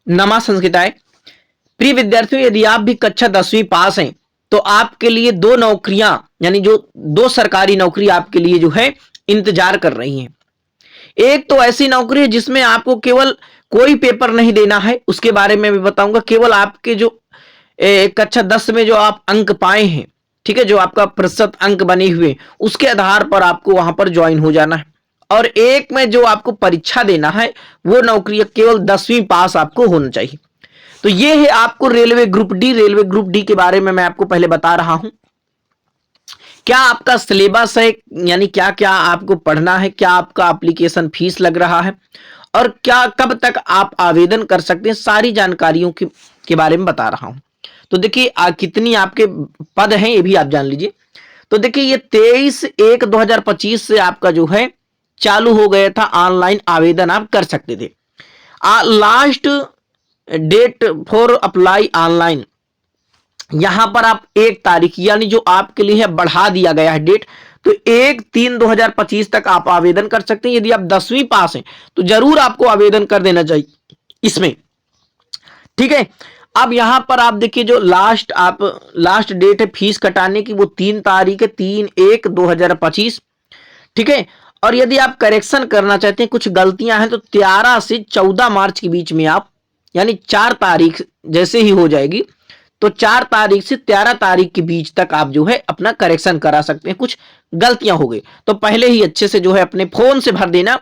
नमा संस्कृताय। प्रिय विद्यार्थियों, यदि आप भी कक्षा 10वीं पास हैं तो आपके लिए दो नौकरियां यानी जो दो सरकारी नौकरी आपके लिए जो है इंतजार कर रही हैं। एक तो ऐसी नौकरी है जिसमें आपको केवल कोई पेपर नहीं देना है, उसके बारे में भी बताऊंगा। केवल आपके जो कक्षा 10 में जो आप अंक पाए हैं, ठीक है, जो आपका प्रतिशत अंक बने हुए उसके आधार पर आपको वहां पर ज्वाइन हो जाना है। और एक में जो आपको परीक्षा देना है वो नौकरी केवल 10वीं पास आपको होना चाहिए। तो ये है आपको railway group D. Railway group D के बारे में मैं आपको पहले बता रहा हूं। क्या आपका सिलेबस है, यानी क्या क्या आपको पढ़ना है, क्या आपका एप्लीकेशन फीस लग रहा है और क्या कब तक आप आवेदन कर सकते हैं, सारी जानकारियों के बारे में बता रहा हूं। तो देखिए कितनी आपके पद हैं ये भी आप जान लीजिए। तो देखिए ये 23/1/2025 से आपका जो है चालू हो गया था, ऑनलाइन आवेदन आप कर सकते थे। Last date for apply online, यहां पर आप 1 तारीख यानी जो आपके लिए है बढ़ा दिया गया है डेट, तो 1/3/2025 तक आप आवेदन कर सकते हैं। यदि आप 10वीं पास हैं तो जरूर आपको आवेदन कर देना चाहिए इसमें, ठीक है। अब यहां पर आप देखिए जो लास्ट डेट है फीस कटाने की वो 3 तारीख है, 3/1/2025, ठीक है। और यदि आप करेक्शन करना चाहते हैं, कुछ गलतियां हैं, तो 13 से 14 मार्च के बीच में आप, यानी 4 तारीख जैसे ही हो जाएगी तो 4 तारीख से 13 तारीख के बीच तक आप जो है अपना करेक्शन करा सकते हैं। कुछ गलतियां हो गई तो पहले ही अच्छे से जो है अपने फोन से भर देना,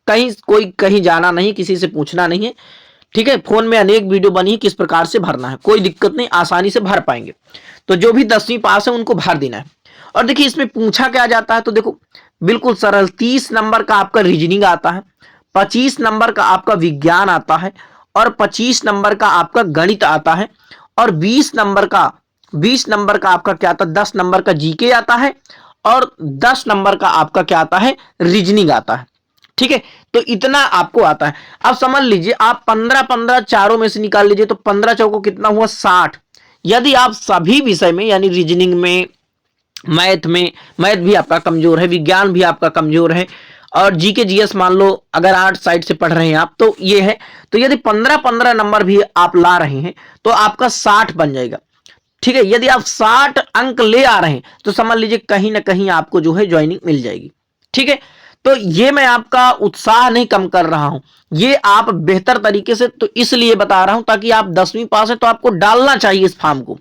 कहीं जाना नहीं, किसी से पूछना नहीं है, ठीक है। फोन में अनेक वीडियो बनी है किस प्रकार से भरना है, कोई दिक्कत नहीं, आसानी से भर पाएंगे। तो जो भी 10वीं पास है उनको भर देना है। और देखिए इसमें पूछा क्या जाता है, तो देखो बिल्कुल सरल, 30 नंबर का आपका रीजनिंग आता है, 25 नंबर का आपका विज्ञान आता है और 25 नंबर का आपका गणित आता है और 20 नंबर का आपका क्या आता है, 10 नंबर का जीके आता है और 10 नंबर का आपका क्या आता है, रीजनिंग आता है, ठीक है। तो इतना आपको आता है। अब समझ लीजिए आप 15-15 चारों में से निकाल लीजिए तो 15 चौको कितना हुआ, 60। यदि आप सभी विषय में यानी रीजनिंग में, मैथ भी आपका कमजोर है, विज्ञान भी आपका कमजोर है और जीके जीएस मान लो अगर 8 साइड से पढ़ रहे हैं आप, तो ये है। तो यदि 15-15 नंबर भी आप ला रहे हैं तो आपका 60 बन जाएगा, ठीक है। यदि आप 60 अंक ले आ रहे हैं तो समझ लीजिए कहीं ना कहीं आपको जो है ज्वाइनिंग मिल जाएगी, ठीक है। तो ये मैं आपका उत्साह नहीं कम कर रहा हूं, ये आप बेहतर तरीके से तो इसलिए बता रहा हूं ताकि आप 10वीं पास है तो आपको डालना चाहिए इस फॉर्म को,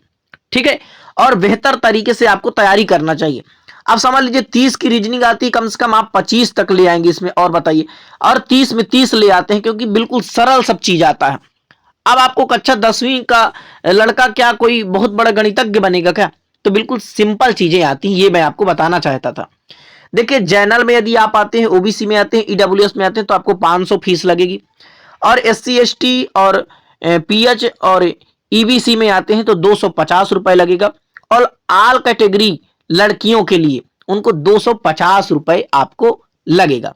ठीक है। और बेहतर तरीके से आपको तैयारी करना चाहिए। अब समझ लीजिए 30 की रीजनिंग आती है, कम से कम आप 25 तक ले आएंगे इसमें, और बताइए। और 30 में 30 ले आते हैं क्योंकि बिल्कुल सरल सब चीज आता है। अब आपको कक्षा 10वीं का लड़का क्या कोई बहुत बड़ा गणितज्ञ बनेगा क्या, तो बिल्कुल सिंपल चीजें आती हैं, ये मैं आपको बताना चाहता था। देखिए जनरल में यदि आप आते हैं, ओबीसी में आते हैं, ईडब्ल्यूएस में आते हैं तो आपको 500 फीस लगेगी। और एससी एसटी और पीएच और ईबीसी में आते हैं तो 250 रुपए लगेगा। और ऑल कैटेगरी लड़कियों के लिए उनको 250 रुपए आपको लगेगा।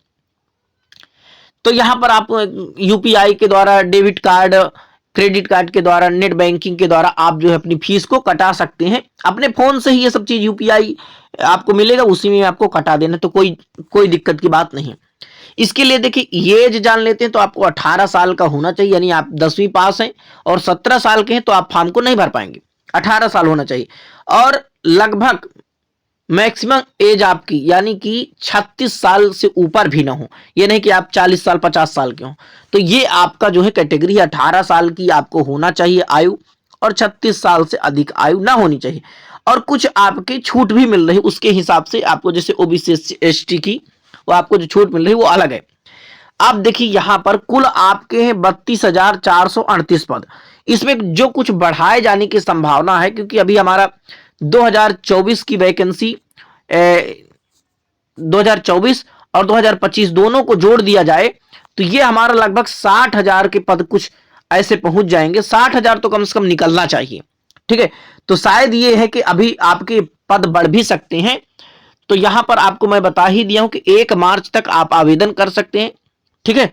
तो यहां पर आप यूपीआई के द्वारा, डेबिट कार्ड, क्रेडिट कार्ड के द्वारा, नेट बैंकिंग के द्वारा आप जो है अपनी फीस को कटा सकते हैं। अपने फोन से ही ये सब चीज यूपीआई आपको मिलेगा, उसी में आपको कटा देना, तो कोई दिक्कत की बात नहीं। इसके लिए देखिए एज जान लेते हैं तो आपको 18 साल का होना चाहिए, यानी आप 10वीं पास हैं और 17 साल के हैं तो आप फॉर्म को नहीं भर पाएंगे, 18 साल होना चाहिए। और लगभग मैक्सिमम एज आपकी यानी कि 36 साल से ऊपर भी ना हो, ये नहीं कि आप 40 साल 50 साल के हो, तो ये आपका जो है कैटेगरी 18 साल की आपको होना चाहिए आयु, और 36 साल से अधिक आयु ना होनी चाहिए। और कुछ आपकी छूट भी मिल रही है उसके हिसाब से आपको, जैसे ओबीसी एसटी की वो आपको जो छूट मिल रही है वो अलग है। आप देखिए यहां पर कुल आपके हैं 32,438 पद। इसमें जो कुछ बढ़ाए जाने की संभावना है, क्योंकि अभी हमारा 2024 की वैकेंसी 2024 और 2025 दोनों को जोड़ दिया जाए तो ये हमारा लगभग 60,000 के पद कुछ ऐसे पहुंच जाएंगे। 60,000 तो कम से कम निकलना चाहिए, ठीक है। तो शायद ये है कि अभी आपके पद बढ़ भी सकते हैं। तो यहां पर आपको मैं बता ही दिया हूं कि 1 मार्च तक आप आवेदन कर सकते हैं, ठीक है।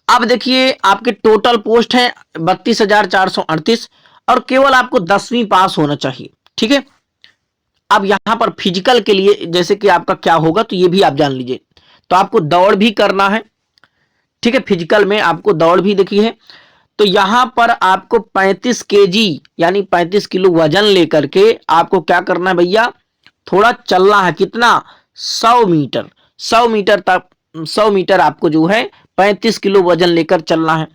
अब देखिए आपके टोटल पोस्ट है 32,438 और केवल आपको 10वीं पास होना चाहिए, ठीक है। अब यहां पर फिजिकल के लिए जैसे कि आपका क्या होगा तो ये भी आप जान लीजिए। तो आपको दौड़ भी करना है, ठीक है। फिजिकल में आपको दौड़ भी देखी है, तो यहां पर आपको 35 केजी यानी 35 किलो वजन लेकर के आपको क्या करना है भैया, थोड़ा चलना है। कितना? 100 मीटर। 100 मीटर तक, 100 मीटर आपको जो है 35 किलो वजन लेकर चलना है।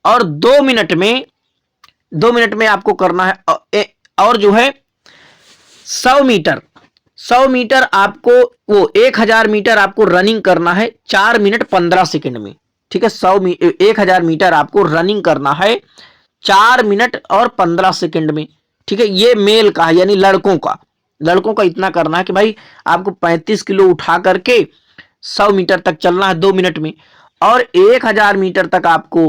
और 2 मिनट में आपको करना है। और जो है 100 मीटर, 100 मीटर आपको, वो 1000 मीटर आपको रनिंग करना है 4 मिनट 15 सेकंड में। ठीक है, 1000 मीटर आपको रनिंग करना है 4 मिनट और 15 सेकंड में। ठीक है, ये मेल का है यानी लड़कों का इतना करना है कि भाई आपको 35 किलो उठा करके 100 मीटर तक चलना है 2 मिनट में, और 1000 मीटर तक आपको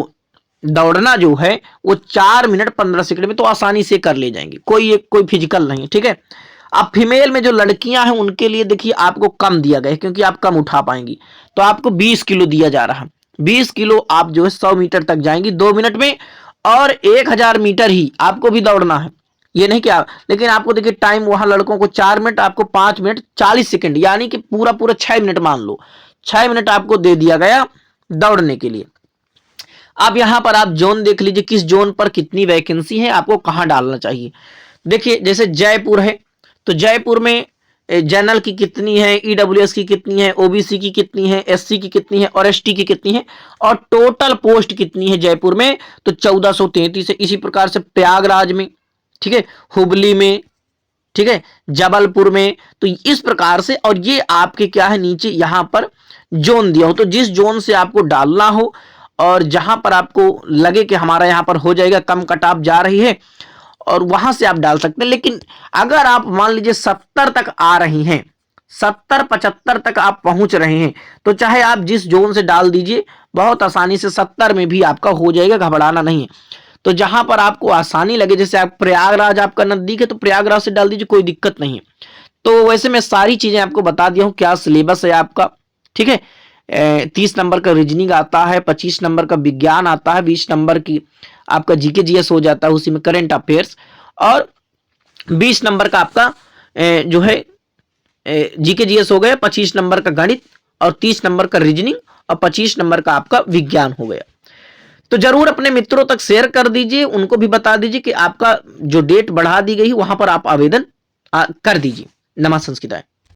दौड़ना जो है वो 4 मिनट 15 सेकंड में। तो आसानी से कर ले जाएंगे, कोई फिजिकल नहीं। ठीक है, अब फीमेल में जो लड़कियां हैं उनके लिए देखिए आपको कम दिया गया है, क्योंकि आप कम उठा पाएंगी, तो आपको 20 किलो दिया जा रहा है। 20 किलो आप जो है 100 मीटर तक जाएंगी 2 मिनट में, और 1000 मीटर ही आपको भी दौड़ना है। ये नहीं क्या, लेकिन आपको देखिए टाइम वहां लड़कों को 4 मिनट, आपको 5 मिनट 40 सेकंड, यानी कि पूरा 6 मिनट मान लो, 6 मिनट आपको दे दिया गया दौड़ने के लिए। अब यहां पर आप जोन देख लीजिए, किस जोन पर कितनी वैकेंसी है, आपको कहां डालना चाहिए। देखिए जैसे जयपुर है, तो जयपुर में जनरल की कितनी है, ईडब्ल्यूएस की कितनी है, ओबीसी की कितनी है, एससी की कितनी है और एसटी की कितनी है, और टोटल पोस्ट कितनी है जयपुर में, तो 1433 है। इसी प्रकार से प्रयागराज में, ठीक है, हुबली में, ठीक है, जबलपुर में, तो इस प्रकार से। और ये आपके क्या है, नीचे यहां पर जोन दिया हो, तो जिस जोन से आपको डालना हो और जहां पर आपको लगे कि हमारा यहां पर हो जाएगा, कम कट ऑफ जा रही है, और वहां से आप डाल सकते हैं। लेकिन अगर आप मान लीजिए 70 तक आ रही हैं, 70-75 तक आप पहुंच रहे हैं, तो चाहे आप जिस जोन से डाल दीजिए, बहुत आसानी से 70 में भी आपका हो जाएगा, घबराना नहीं है। तो जहां पर आपको आसानी लगे, जैसे आप प्रयागराज आपका नजदीक है तो प्रयागराज से डाल दीजिए, कोई दिक्कत नहीं है। तो वैसे मैं सारी चीजें आपको बता दिया हूं, क्या सिलेबस है आपका। ठीक है, 30 नंबर का रीजनिंग आता है, 25 नंबर का विज्ञान आता है, 20 नंबर की आपका जीके जीएस हो जाता है, उसी में करंट अफेयर्स, और 20 नंबर का आपका जो है जीके जीएस हो गया, 25 नंबर का गणित, और 30 नंबर का रीजनिंग, और 25 नंबर का आपका विज्ञान हो गया। तो जरूर अपने मित्रों तक शेयर कर दीजिए, उनको भी बता दीजिए कि आपका जो डेट बढ़ा दी गई वहां पर आप आवेदन कर दीजिए। नमः संस्कृताय।